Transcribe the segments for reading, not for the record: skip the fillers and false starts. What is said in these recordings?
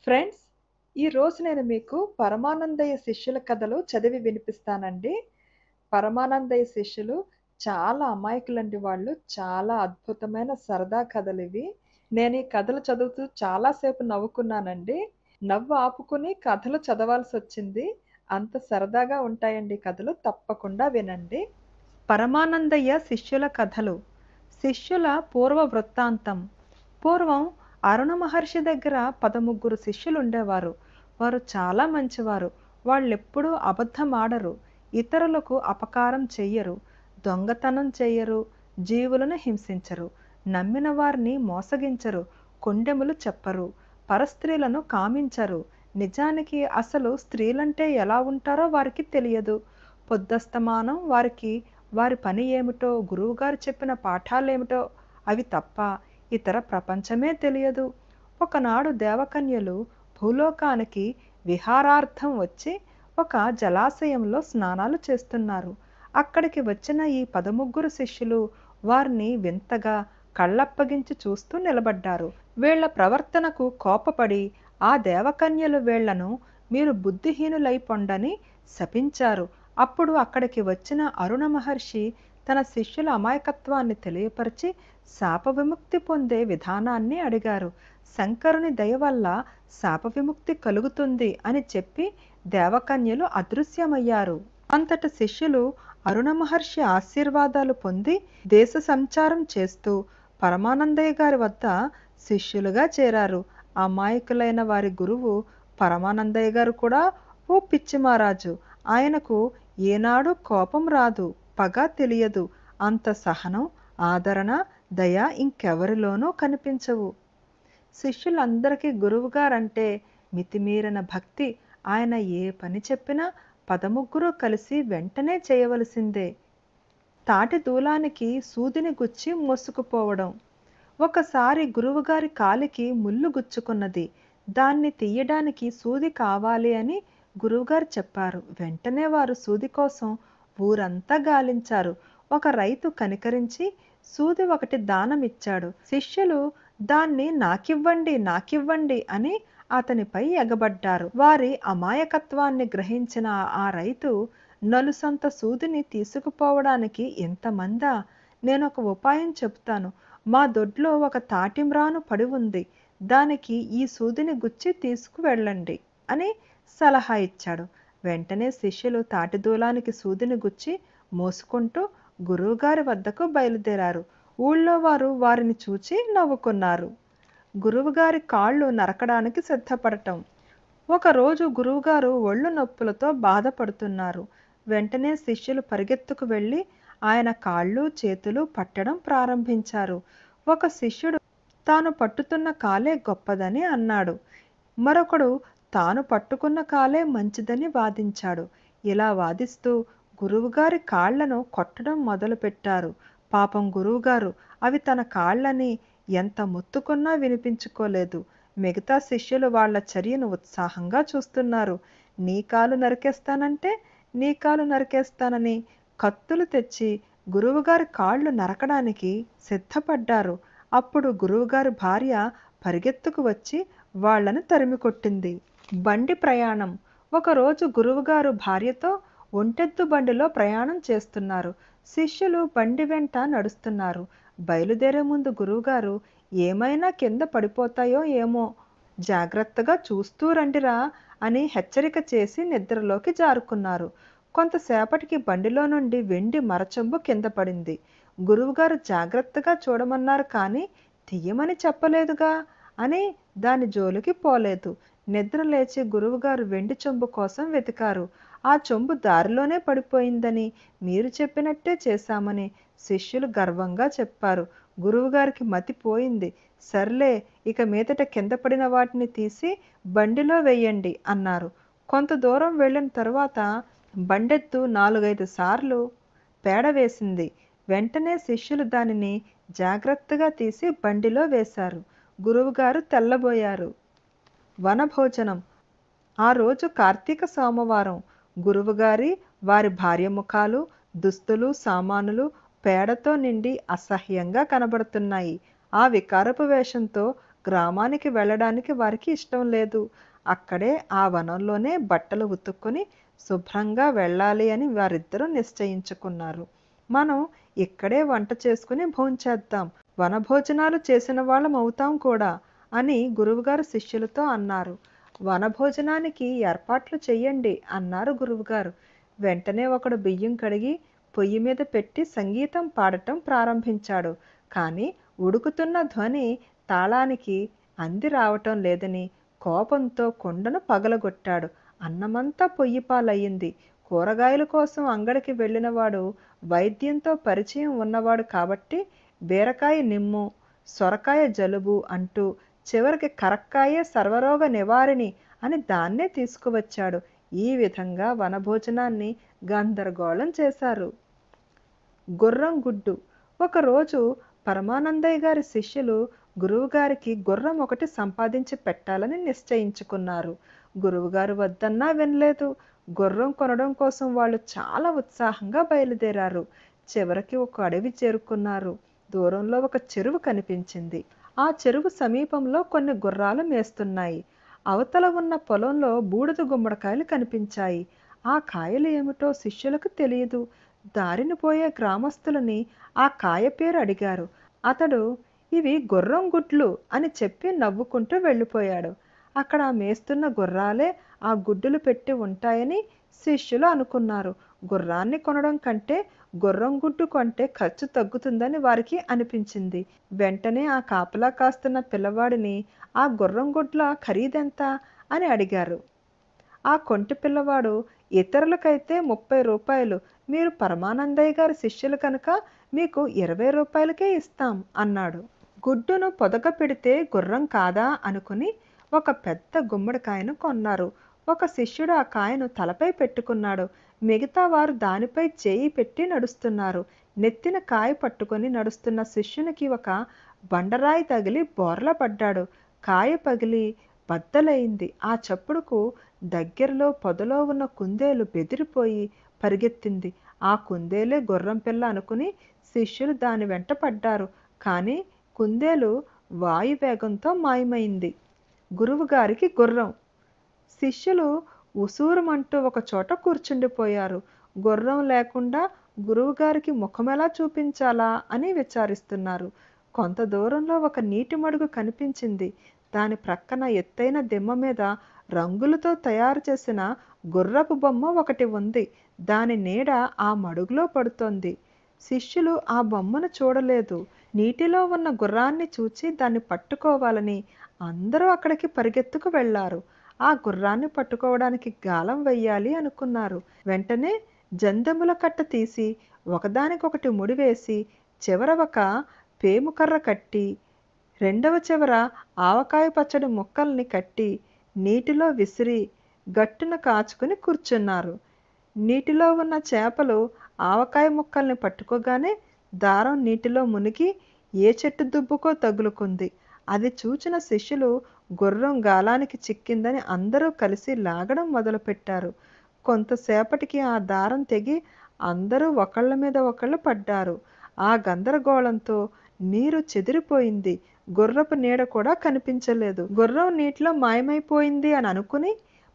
Friends, ఈరోజు నేను మీకు పరమానందయ్య శిష్యుల కథలు చదివి వినిపిస్తానండి. పరమానందయ్య శిష్యులు చాలా అమాయకులండి వాళ్ళు. చాలా అద్భుతమైన సరదా కథలివి. నేను ఈ కథలు చదువుతూ చాలా సేపు నవ్వుకున్నానండి. నవ్వు ఆపుకుని కథలు చదవాల్సొచ్చింది. అంత సరదాగా ఉంటాయండి కథలు. తప్పకుండా వినండి. పరమానందయ్య శిష్యుల కథలు. శిష్యుల పూర్వ వృత్తాంతం. పూర్వం అరుణ మహర్షి దగ్గర 13 శిష్యులుండేవారు. వారు చాలా మంచివారు. వాళ్ళెప్పుడూ అబద్ధమాడరు. ఇతరులకు అపకారం చెయ్యరు. దొంగతనం చెయ్యరు. జీవులను హింసించరు. నమ్మిన వారిని మోసగించరు. కొండెములు చెప్పరు. పరస్త్రీలను కామించరు. నిజానికి అసలు స్త్రీలంటే ఎలా ఉంటారో వారికి తెలియదు. పొద్దస్తమానం వారికి వారి పని ఏమిటో, గురువుగారు చెప్పిన పాఠాలేమిటో అవి తప్ప ఇతర ప్రపంచమే తెలియదు. ఒకనాడు దేవకన్యలు భూలోకానికి విహారార్థం వచ్చి ఒక జలాశయంలో స్నానాలు చేస్తున్నారు. అక్కడికి వచ్చిన ఈ 13 శిష్యులు వారిని వింతగా కళ్ళప్పగించి చూస్తూ నిలబడ్డారు. వీళ్ల ప్రవర్తనకు కోపపడి ఆ దేవకన్యలు వీళ్లను మీరు బుద్ధిహీనులై పొండని శపించారు. అప్పుడు అక్కడికి వచ్చిన అరుణ మహర్షి తన శిష్యుల అమాయకత్వాన్ని తెలియపరిచి శాప విముక్తి పొందే విధానాన్ని అడిగారు. శంకరుని దయ వల్ల శాప విముక్తి కలుగుతుంది అని చెప్పి దేవకన్యలు అదృశ్యమయ్యారు. అంతట శిష్యులు అరుణ మహర్షి ఆశీర్వాదాలు పొంది దేశ సంచారం చేస్తూ పరమానందయ్య గారి వద్ద శిష్యులుగా చేరారు. అమాయకులైన వారి గురువు పరమానందయ్య గారు కూడా ఓ పిచ్చిమారాజు. ఆయనకు ఏనాడు కోపం రాదు, పగ తెలియదు. అంత సహనం, ఆదరణ, దయ ఇంకెవరిలోనూ కనిపించవు. శిష్యులందరికీ గురువుగారంటే మితిమీరిన భక్తి. ఆయన ఏ పని చెప్పినా 13 కలిసి వెంటనే చేయవలసిందే. తాటి దూలానికి సూదిని గుచ్చి మోసుకుపోవడం. ఒకసారి గురువుగారి కాలికి ముళ్ళు గుచ్చుకున్నది. దాన్ని తీయడానికి సూది కావాలి అని గురువుగారు చెప్పారు. వెంటనే వారు సూది కోసం ఊరంతా గాలించారు. ఒక రైతు కనికరించి సూది ఒకటి దానమిచ్చాడు. శిష్యులు దాన్ని నాకివ్వండి, నాకివ్వండి అని అతనిపై ఎగబడ్డారు. వారి అమాయకత్వాన్ని గ్రహించిన ఆ రైతు నలుసంత సూదిని తీసుకుపోవడానికి ఎంతమందా? నేనొక ఉపాయం చెప్తాను. మా దొడ్లో ఒక తాటిమ్రాను పడి ఉంది. దానికి ఈ సూదిని గుచ్చి తీసుకువెళ్ళండి అని సలహా ఇచ్చాడు. వెంటనే శిష్యులు తాటిదూలానికి సూదిని గుచ్చి మోసుకుంటూ గురువుగారి వద్దకు బయలుదేరారు. ఊళ్ళో వారు వారిని చూచి నవ్వుకున్నారు. గురువుగారి కాళ్ళు నరకడానికి సిద్ధపడటం. ఒకరోజు గురువుగారు ఒళ్ళు నొప్పులతో బాధపడుతున్నారు. వెంటనే శిష్యులు పరిగెత్తుకు వెళ్ళి ఆయన కాళ్ళు చేతులు పట్టడం ప్రారంభించారు. ఒక శిష్యుడు తాను పట్టుతున్న కాలే గొప్పదని అన్నాడు. మరొకడు తాను పట్టుకున్న కాలే మంచిదని వాదించాడు. ఇలా వాదిస్తూ గురువుగారి కాళ్లను కొట్టడం మొదలుపెట్టారు. పాపం గురువుగారు అవి తన కాళ్ళని ఎంత మొత్తుకున్నా వినిపించుకోలేదు. మిగతా శిష్యులు వాళ్ల చర్యను ఉత్సాహంగా చూస్తున్నారు. నీ కాలు నరికేస్తానంటే నీ కాలు నరికేస్తానని కత్తులు తెచ్చి గురువుగారి కాళ్ళు నరకడానికి సిద్ధపడ్డారు. అప్పుడు గురువుగారి భార్య పరిగెత్తుకు వచ్చి వాళ్లను తరిమికొట్టింది. బండి ప్రయాణం. ఒకరోజు గురువుగారు భార్యతో ఒంటెద్దు బండిలో ప్రయాణం చేస్తున్నారు. శిష్యులు బండి వెంట నడుస్తున్నారు. బయలుదేరే ముందు గురువుగారు ఏమైనా కింద పడిపోతాయో ఏమో, జాగ్రత్తగా చూస్తూ రండిరా అని హెచ్చరిక చేసి నిద్రలోకి జారుకున్నారు. కొంతసేపటికి బండిలో నుండి వెండి మరచెంబు కింద పడింది. గురువుగారు జాగ్రత్తగా చూడమన్నారు కానీ తీయమని చెప్పలేదుగా అని దాని జోలికి పోలేదు. నిద్ర లేచి గురువుగారు వెండి చెంబు కోసం వెతికారు. ఆ చెంబు దారిలోనే పడిపోయిందని, మీరు చెప్పినట్టే చేశామని శిష్యులు గర్వంగా చెప్పారు. గురువుగారికి మతిపోయింది. సర్లే, ఇక మీదట కింద పడిన వాటిని తీసి బండిలో వెయ్యండి అన్నారు. కొంత దూరం వెళ్ళిన తరువాత బండెత్తు 4-5 సార్లు పేడ వేసింది. వెంటనే శిష్యులు దానిని జాగ్రత్తగా తీసి బండిలో వేశారు. గురువుగారు తెల్లబోయారు. వనభోజనం. ఆ రోజు కార్తీక సోమవారం. గురువుగారి వారి భార్య ముఖాలు, దుస్తులు, సామానులు పేడతో నిండి అసహ్యంగా కనబడుతున్నాయి. ఆ వికారపు వేషంతో గ్రామానికి వెళ్ళడానికి వారికి ఇష్టం లేదు. అక్కడే ఆ వనంలోనే బట్టలు ఉతుక్కొని శుభ్రంగా వెళ్ళాలి అని వారిద్దరూ నిశ్చయించుకున్నారు. మనం ఇక్కడే వంట చేసుకుని భోంచేద్దాం. వనభోజనాలు చేసిన వాళ్ళం అవుతాం కూడా అని గురువుగారు శిష్యులతో అన్నారు. వనభోజనానికి ఏర్పాట్లు చెయ్యండి అన్నారు గురువుగారు. వెంటనే ఒకడు బియ్యం కడిగి పొయ్యి మీద పెట్టి సంగీతం పాడటం ప్రారంభించాడు. కానీ ఉడుకుతున్న ధ్వని తాళానికి అంది రావటం లేదని కోపంతో కుండను పగలగొట్టాడు. అన్నమంతా పొయ్యిపాలయ్యింది. కూరగాయల కోసం అంగడికి వెళ్ళినవాడు వైద్యంతో పరిచయం ఉన్నవాడు కాబట్టి బీరకాయ నిమ్ము, సొరకాయ జలుబు అంటూ చివరికి కరక్కాయే సర్వరోగ నివారిణి అని దాన్నే తీసుకువచ్చాడు. ఈ విధంగా వనభోజనాన్ని గందరగోళం చేశారు. గుర్రం గుడ్డు. ఒకరోజు పరమానందయ్య గారి శిష్యులు గురువుగారికి గుర్రం ఒకటి సంపాదించి పెట్టాలని నిశ్చయించుకున్నారు. గురువుగారు వద్దన్నా వినలేదు. గుర్రం కొనడం కోసం వాళ్ళు చాలా ఉత్సాహంగా బయలుదేరారు. చివరికి ఒక అడవి చేరుకున్నారు. దూరంలో ఒక చెరువు కనిపించింది. ఆ చెరువు సమీపంలో కొన్ని గుర్రాలు మేస్తున్నాయి. అవతల ఉన్న పొలంలో బూడిద గుమ్మడికాయలు కనిపించాయి. ఆ కాయలు ఏమిటో శిష్యులకు తెలియదు. దారిని పోయే గ్రామస్తులని ఆ కాయ పేరు అడిగారు. అతడు ఇవి గుర్రం గుడ్లు అని చెప్పి నవ్వుకుంటూ వెళ్ళిపోయాడు. అక్కడ మేస్తున్న గుర్రాలే ఆ గుడ్డులు పెట్టి ఉంటాయని శిష్యులు అనుకున్నారు. గుర్రాన్ని కొనడం కంటే గుర్రం గుడ్డు కొంటే ఖర్చు తగ్గుతుందని వారికి అనిపించింది. వెంటనే ఆ కాపలా కాస్తున్న పిల్లవాడిని ఆ గుర్రం గుడ్ల ఖరీదెంత అని అడిగారు. ఆ కొంటి పిల్లవాడు ఇతరులకైతే 30 రూపాయలు, మీరు పరమానందయ్య గారి శిష్యులు కనుక మీకు 20 రూపాయలకే ఇస్తాం అన్నాడు. గుడ్డును పొదగ పెడితే గుర్రం కాదా అనుకుని ఒక పెద్ద గుమ్మడికాయను కొన్నారు. ఒక శిష్యుడు ఆ కాయను తలపై పెట్టుకున్నాడు. మిగతా వారు దానిపై చేయి పెట్టి నడుస్తున్నారు. నెత్తిన కాయ పట్టుకొని నడుస్తున్న శిష్యునికి ఒక బండరాయి తగిలి బోర్ల పడ్డాడు. కాయ పగిలి బద్దలైంది. ఆ చప్పుడుకు దగ్గరలో పొదలో ఉన్న కుందేలు బెదిరిపోయి పరిగెత్తింది. ఆ కుందేలే గుర్రం పిల్ల అనుకుని శిష్యులు దాని వెంట పడ్డారు. కానీ కుందేలు వాయువేగంతో మాయమైంది. గురువుగారికి గుర్రం. శిష్యులు ఉసూరుమంటూ ఒక చోట కూర్చుండిపోయారు. గుర్రం లేకుండా గురువుగారికి ముఖమెలా చూపించాలా అని విచారిస్తున్నారు. కొంత దూరంలో ఒక నీటి మడుగు కనిపించింది. దాని ప్రక్కన ఎత్తైన దిమ్మ మీద రంగులతో తయారు చేసిన గుర్రపు బొమ్మ ఒకటి ఉంది. దాని నీడ ఆ మడుగులో పడుతోంది. శిష్యులు ఆ బొమ్మను చూడలేదు. నీటిలో ఉన్న గుర్రాన్ని చూచి దాన్ని పట్టుకోవాలని అందరూ అక్కడికి పరిగెత్తుకు వెళ్లారు. ఆ గుర్రాన్ని పట్టుకోవడానికి గాలం వెయ్యాలి అనుకున్నారు. వెంటనే జందెముల కట్ట తీసి ఒకదానికొకటి ముడివేసి చివర ఒక పేముకర్ర కట్టి రెండవ చివర ఆవకాయ పచ్చడి ముక్కల్ని కట్టి నీటిలో విసిరి గట్టున కాచుకుని కూర్చున్నారు. నీటిలో ఉన్న చేపలు ఆవకాయ ముక్కల్ని పట్టుకోగానే దారం నీటిలో మునిగి ఏ చెట్టు దుబ్బుకో తగులుకుంది. అది చూచిన శిష్యులు గుర్రం గాలానికి చిక్కిందని అందరూ కలిసి లాగడం మొదలుపెట్టారు. కొంతసేపటికి ఆ దారం తెగి అందరూ ఒకళ్ళ మీద ఒకళ్ళు పడ్డారు. ఆ గందరగోళంతో నీరు చెదిరిపోయింది. గుర్రపు నీడ కూడా కనిపించలేదు. గుర్రం నీటిలో మాయమైపోయింది అని అనుకుని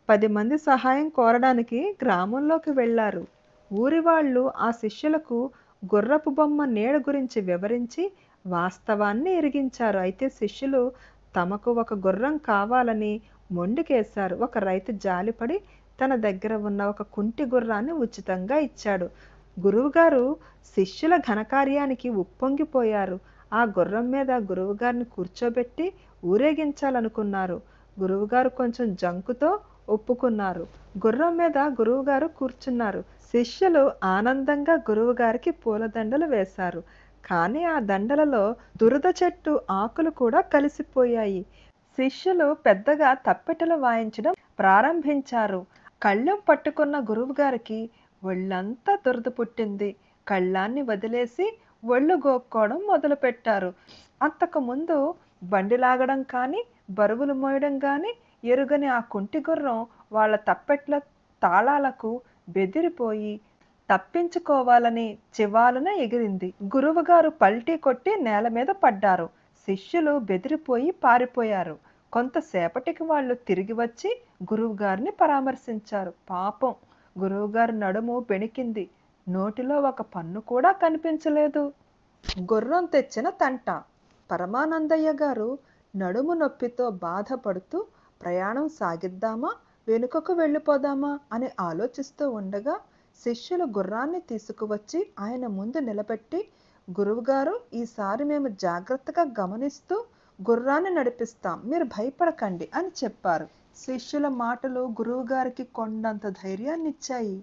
10 మంది సహాయం కోరడానికి గ్రామంలోకి వెళ్లారు. ఊరి వాళ్ళు ఆ శిష్యులకు గుర్రపు బొమ్మ నీడ గురించి వివరించి వాస్తవాన్ని ఎరిగించారు. అయితే శిష్యులు తమకు ఒక గుర్రం కావాలని మొండికేశారు. ఒక రైతు జాలిపడి తన దగ్గర ఉన్న ఒక కుంటి గుర్రాన్ని ఉచితంగా ఇచ్చాడు. గురువుగారు శిష్యుల ఘనకార్యానికి ఉప్పొంగిపోయారు. ఆ గుర్రం మీద గురువుగారిని కూర్చోబెట్టి ఊరేగించాలనుకున్నారు. గురువుగారు కొంచెం జంకుతో ఒప్పుకున్నారు. గుర్రం మీద గురువుగారు కూర్చున్నారు. శిష్యులు ఆనందంగా గురువుగారికి పూలదండలు వేశారు. కానీ ఆ దండలలో దురద చెట్టు ఆకులు కూడా కలిసిపోయాయి. శిష్యులు పెద్దగా తప్పెటలు వాయించడం ప్రారంభించారు. కళ్ళెం పట్టుకున్న గురువుగారికి ఒళ్ళంతా దురద పుట్టింది. కళ్ళాన్ని వదిలేసి ఒళ్ళు గోక్కోవడం మొదలుపెట్టారు. అంతకుముందు బండి లాగడం కానీ బరువులు మోయడం కానీ ఎరుగని ఆ కుంటి గుర్రం వాళ్ళ తప్పెట్ల తాళాలకు బెదిరిపోయి తప్పించుకోవాలని చివాలున ఎగిరింది. గురువుగారు పల్టీ కొట్టి నేల మీద పడ్డారు. శిష్యులు బెదిరిపోయి పారిపోయారు. కొంతసేపటికి వాళ్ళు తిరిగి వచ్చి గురువుగారిని పరామర్శించారు. పాపం గురువుగారి నడుము బెణికింది. నోటిలో ఒక పన్ను కూడా కనిపించలేదు. గుర్రం తెచ్చిన తంట. పరమానందయ్య గారు నడుము నొప్పితో బాధపడుతూ ప్రయాణం సాగిద్దామా, వెనుకకు వెళ్ళిపోదామా అని ఆలోచిస్తూ ఉండగా శిష్యులు గుర్రాన్ని తీసుకువచ్చి ఆయన ముందు నిలబెట్టి, గురువుగారు, ఈసారి మేము జాగ్రత్తగా గమనిస్తూ గుర్రాన్ని నడిపిస్తాం, మీరు భయపడకండి అని చెప్పారు. శిష్యుల మాటలు గురువుగారికి కొండంత ధైర్యాన్నిచ్చాయి.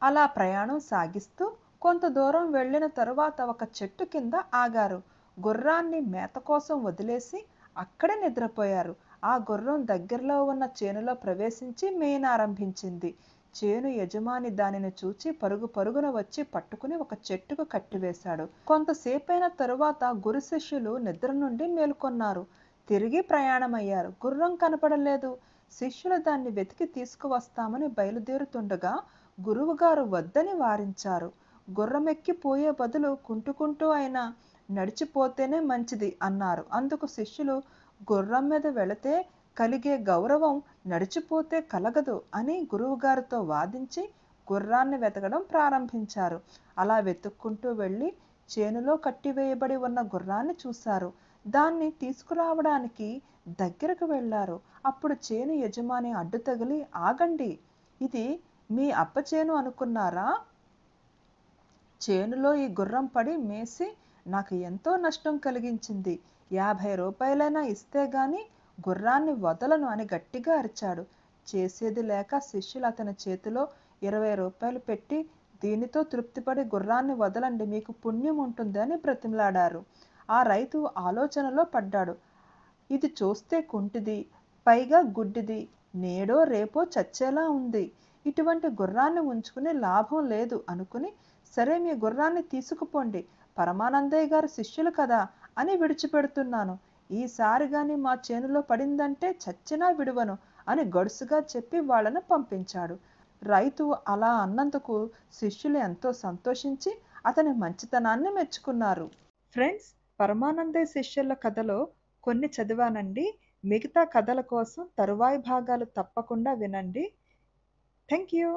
అలా ప్రయాణం సాగిస్తూ కొంత దూరం వెళ్ళిన తరువాత ఒక చెట్టు కింద ఆగారు. గుర్రాన్ని మేత కోసం వదిలేసి అక్కడే నిద్రపోయారు. ఆ గుర్రం దగ్గరలో ఉన్న చేనులో ప్రవేశించి మేయనారంభించింది. చేను యజమాని దానిని చూచి పరుగు పరుగున వచ్చి పట్టుకుని ఒక చెట్టుకు కట్టివేశాడు. కొంతసేపైన తరువాత గురు శిష్యులు నిద్ర నుండి మేల్కొన్నారు. తిరిగి ప్రయాణమయ్యారు. గుర్రం కనపడలేదు. శిష్యులు దాన్ని వెతికి తీసుకువస్తామని బయలుదేరుతుండగా గురువుగారు వద్దని వారించారు. గుర్రమెక్కి పోయే బదులు కుంటుకుంటూ అయినా నడిచిపోతేనే మంచిది అన్నారు. అందుకు శిష్యులు, గుర్రం మీద వెళితే కలిగే గౌరవం నడిచిపోతే కలగదు అని గురువుగారితో వాదించి గుర్రాన్ని వెతకడం ప్రారంభించారు. అలా వెతుక్కుంటూ వెళ్ళి చేనులో కట్టివేయబడి ఉన్న గుర్రాన్ని చూశారు. దాన్ని తీసుకురావడానికి దగ్గరకు వెళ్ళారు. అప్పుడు చేను యజమాని అడ్డు తగిలి, ఆగండి, ఇది మీ అప్ప చేను అనుకున్నారా? చేనులో ఈ గుర్రం పడి మేసి నాకు ఎంతో నష్టం కలిగించింది. 50 రూపాయలైనా ఇస్తే గాని గుర్రాన్ని వదలను అని గట్టిగా అరిచాడు. చేసేది లేక శిష్యులు అతని చేతిలో 20 రూపాయలు పెట్టి, దీనితో తృప్తిపడి గుర్రాన్ని వదలండి, మీకు పుణ్యం ఉంటుంది అని బ్రతిమలాడారు. ఆ రైతు ఆలోచనలో పడ్డాడు. ఇది చూస్తే కుంటిది, పైగా గుడ్డిది, నేడో రేపో చచ్చేలా ఉంది. ఇటువంటి గుర్రాన్ని ఉంచుకుని లాభం లేదు అనుకుని, సరే మీ గుర్రాన్ని తీసుకుపోండి, పరమానందయ్య గారు శిష్యులు కదా అని విడిచిపెడుతున్నాను. ఈసారి గాని మా చేనులో పడిందంటే చచ్చినా విడువను అని గడుసుగా చెప్పి వాళ్ళను పంపించాడు. రైతు అలా అన్నందుకు శిష్యులు ఎంతో సంతోషించి అతని మంచితనాన్ని మెచ్చుకున్నారు. ఫ్రెండ్స్, పరమానందయ్య శిష్యుల కథలో కొన్ని చదివానండి. మిగతా కథల కోసం తరువాయి భాగాలు తప్పకుండా వినండి. Thank you.